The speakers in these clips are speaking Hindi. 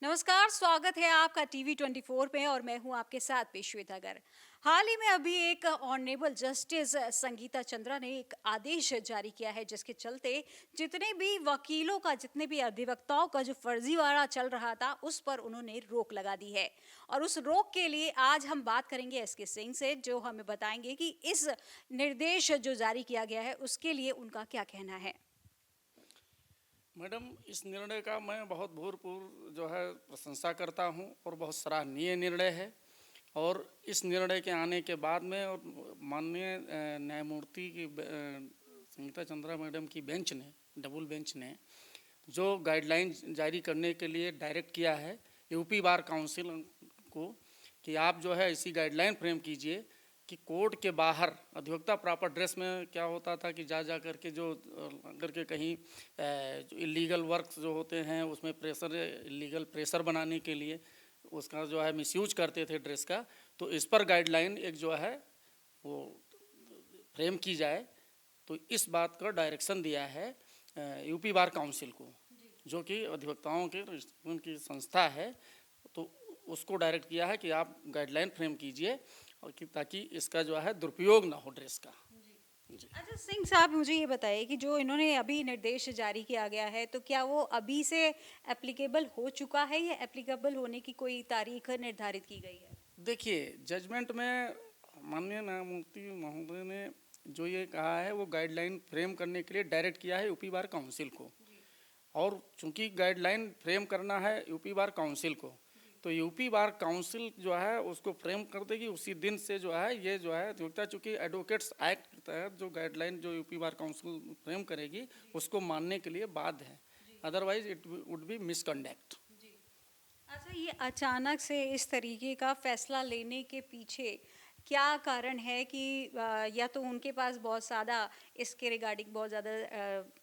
नमस्कार, स्वागत है आपका टीवी 24 पे और मैं हूं आपके साथ पे श्वेता गर। हाल ही में अभी एक ऑनरेबल जस्टिस संगीता चंद्रा ने एक आदेश जारी किया है जिसके चलते जितने भी वकीलों का जितने भी अधिवक्ताओं का जो फर्जीवाड़ा चल रहा था उस पर उन्होंने रोक लगा दी है। और उस रोक के लिए आज हम बात करेंगे एसके सिंह से, जो हमें बताएंगे कि इस निर्देश जो जारी किया गया है उसके लिए उनका क्या कहना है। मैडम, इस निर्णय का मैं बहुत भरपूर जो है प्रशंसा करता हूं और बहुत सराहनीय निर्णय है। और इस निर्णय के आने के बाद में और माननीय न्यायमूर्ति की संगीता चंद्रा मैडम की बेंच ने, डबल बेंच ने जो गाइडलाइन जारी करने के लिए डायरेक्ट किया है यूपी बार काउंसिल को कि आप जो है ऐसी गाइडलाइन फ्रेम कीजिए कि कोर्ट के बाहर अधिवक्ता प्रॉपर ड्रेस में क्या होता था कि जा करके जो अगर के कहीं जो इलीगल वर्क जो होते हैं उसमें प्रेशर, इलीगल प्रेशर बनाने के लिए उसका जो है मिसयूज करते थे ड्रेस का। तो इस पर गाइडलाइन एक जो है वो फ्रेम की जाए। तो इस बात का डायरेक्शन दिया है यूपी बार काउंसिल को, जो कि अधिवक्ताओं के उनकी संस्था है। तो उसको डायरेक्ट किया है कि आप गाइडलाइन फ्रेम कीजिए और कि ताकि इसका जो है दुरुपयोग ना हो ड्रेस का। जी। अच्छा सिंह साहब, मुझे ये बताइए कि जो इन्होंने अभी निर्देश जारी किया गया है तो क्या वो अभी से एप्लीकेबल हो चुका है या एप्लीकेबल होने की कोई तारीख निर्धारित की गई है। देखिए, जजमेंट में माननीय न्यायमूर्ति महोदय ने जो ये कहा है वो गाइडलाइन फ्रेम करने के लिए डायरेक्ट किया है यूपी बार काउंसिल को। और चूंकि गाइडलाइन फ्रेम करना है यूपी बार काउंसिल को, तो यूपी बार काउंसिल जो है उसको फ्रेम कर देगी उसी दिन से। जो है ये जो है अधिवक्ता, चूँकि एडवोकेट्स एक्ट के तहत जो गाइडलाइन जो यूपी बार काउंसिल फ्रेम करेगी उसको मानने के लिए बाध्य है, otherwise it would be misconduct. अच्छा, ये अचानक से इस तरीके का फैसला लेने के पीछे क्या कारण है कि या तो उनके पास बहुत ज़्यादा इसके रिगार्डिंग बहुत ज़्यादा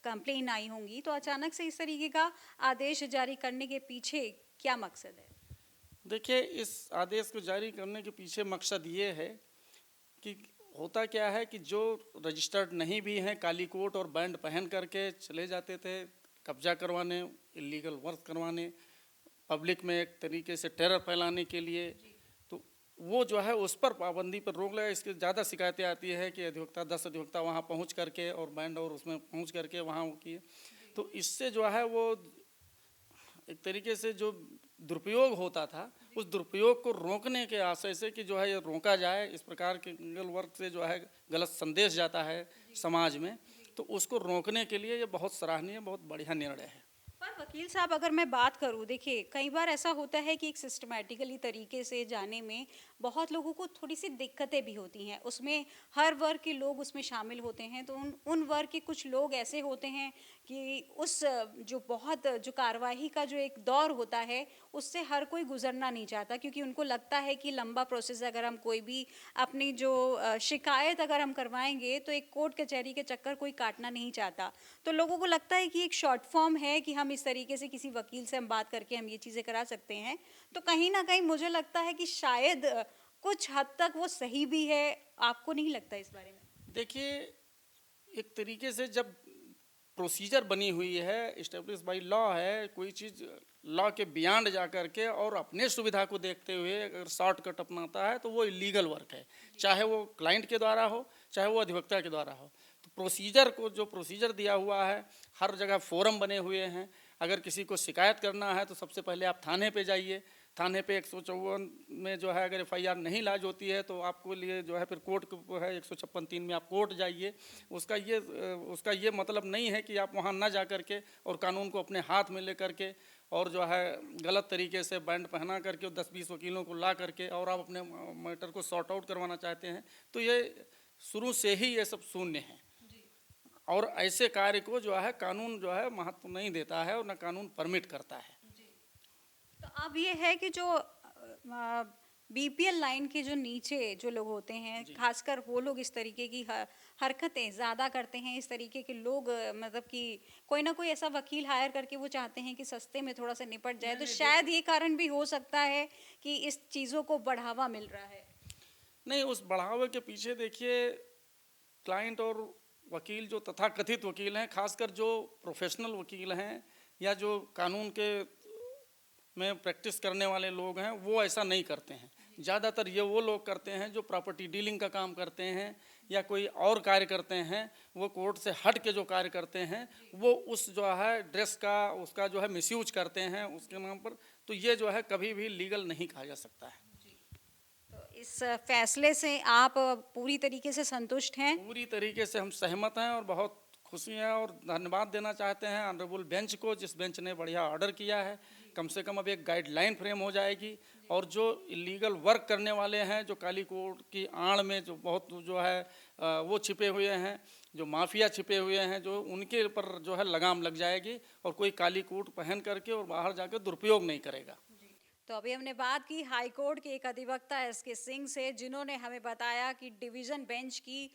कंप्लेन आई होंगी, तो अचानक से इस तरीके का आदेश जारी करने के पीछे क्या मकसद है। देखिए, इस आदेश को जारी करने के पीछे मकसद ये है कि होता क्या है कि जो रजिस्टर्ड नहीं भी हैं, काली कोट और बैंड पहन करके चले जाते थे कब्जा करवाने, इलीगल वर्क करवाने, पब्लिक में एक तरीके से टेरर फैलाने के लिए। तो वो जो है उस पर पाबंदी पर रोक लगा। इसकी ज़्यादा शिकायतें आती है कि अधिवक्ता 10 अधिवक्ता वहाँ पहुँच करके और बैंड और उसमें पहुँच करके वहाँ वो किए। तो इससे जो है वो एक तरीके से जो दुरुपयोग होता था उस दुरुपयोग को रोकने के आशय से कि जो है ये रोका जाए, इस प्रकार के इलीगल वर्क से जो है गलत संदेश जाता है समाज में, तो उसको रोकने के लिए ये बहुत सराहनीय, बहुत बढ़िया निर्णय है। पर वकील साहब, अगर मैं बात करूं, देखिए कई बार ऐसा होता है कि एक सिस्टमैटिकली तरीके से जाने में बहुत लोगों को थोड़ी सी दिक्कतें भी होती हैं। उसमें हर वर्ग के लोग उसमें शामिल होते हैं, तो उन वर्ग के कुछ लोग ऐसे होते हैं कि उस जो बहुत जो कार्रवाई का जो एक दौर होता है उससे हर कोई गुजरना नहीं चाहता, क्योंकि उनको लगता है कि लंबा प्रोसेस अगर हम कोई भी अपनी जो शिकायत अगर हम करवाएंगे तो एक कोर्ट कचहरी के चक्कर कोई काटना नहीं चाहता। तो लोगों को लगता है कि एक शॉर्ट फॉर्म है कि हम इस तरीके से किसी वकील से हम बात करके हम ये चीज़ें करा सकते हैं। तो कहीं ना कहीं मुझे लगता है कि शायद कुछ हद तक वो सही भी है। आपको नहीं लगता इस बारे में। देखिए, एक तरीके से जब प्रोसीजर बनी हुई है, इस्टेब्लिश बाई लॉ है, कोई चीज़ लॉ के बियॉन्ड जा कर के और अपने सुविधा को देखते हुए अगर शॉर्टकट अपनाता है तो वो इलीगल वर्क है, चाहे वो क्लाइंट के द्वारा हो चाहे वो अधिवक्ता के द्वारा हो। तो प्रोसीजर को, जो प्रोसीजर दिया हुआ है, हर जगह फोरम बने हुए हैं। अगर किसी को शिकायत करना है तो सबसे पहले आप थाने पे जाइए, थाने पे 154 में जो है अगर एफआईआर नहीं लाज होती है तो आपको लिए जो है फिर कोर्ट को है 156(3) में आप कोर्ट जाइए। उसका ये मतलब नहीं है कि आप वहाँ ना जा करके और कानून को अपने हाथ में ले करके और जो है गलत तरीके से बैंड पहना करके 10-20 वकीलों को ला करके और आप अपने मैटर को सॉर्ट आउट करवाना चाहते हैं। तो ये शुरू से ही ये सब शून्य है और ऐसे कार्य को जो है कानून जो है महत्व नहीं देता है और न कानून परमिट करता है। तो अब ये है कि जो बीपीएल लाइन के जो नीचे जो लोग होते हैं, खासकर वो लोग इस तरीके की हरकतें ज़्यादा करते हैं। इस तरीके के लोग मतलब कि कोई ना कोई ऐसा वकील हायर करके वो चाहते हैं कि सस्ते में थोड़ा सा निपट जाए, तो शायद ये कारण भी हो सकता है कि इस चीज़ों को बढ़ावा मिल रहा है। नहीं, उस बढ़ावे के पीछे देखिए क्लाइंट और वकील, जो तथाकथित वकील हैं, खासकर जो प्रोफेशनल वकील हैं या जो कानून के में प्रैक्टिस करने वाले लोग हैं वो ऐसा नहीं करते हैं। ज़्यादातर ये वो लोग करते हैं जो प्रॉपर्टी डीलिंग का काम करते हैं या कोई और कार्य करते हैं, वो कोर्ट से हट के जो कार्य करते हैं वो उस जो है ड्रेस का उसका जो है मिसयूज करते हैं उसके नाम पर। तो ये जो है कभी भी लीगल नहीं कहा जा सकता है। तो इस फैसले से आप पूरी तरीके से संतुष्ट हैं? पूरी तरीके से हम सहमत हैं और बहुत खुशी है और धन्यवाद देना चाहते हैं ऑनरेबल बेंच को, जिस बेंच ने बढ़िया ऑर्डर किया है। कम से कम अब एक गाइडलाइन फ्रेम हो जाएगी और जो इलीगल वर्क करने वाले हैं, जो काली कोर्ट की आड़ में जो बहुत जो है वो छिपे हुए हैं, जो माफिया छिपे हुए हैं, जो उनके ऊपर जो है लगाम लग जाएगी और कोई काली कोट पहन करके और बाहर जाकर दुरुपयोग नहीं करेगा। तो अभी हमने बात की हाई कोर्ट के एक अधिवक्ता एसके सिंह से, जिन्होंने हमें बताया कि डिवीजन बेंच की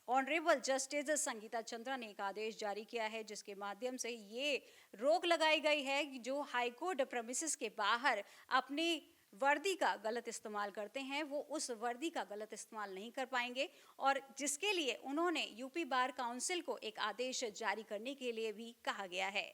ऑनरेबल जस्टिस संगीता चंद्रा ने एक आदेश जारी किया है जिसके माध्यम से ये रोक लगाई गई है कि जो हाई कोर्ट प्रेमिसेस के बाहर अपनी वर्दी का गलत इस्तेमाल करते हैं वो उस वर्दी का गलत इस्तेमाल नहीं कर पाएंगे, और जिसके लिए उन्होंने यूपी बार काउंसिल को एक आदेश जारी करने के लिए भी कहा गया है।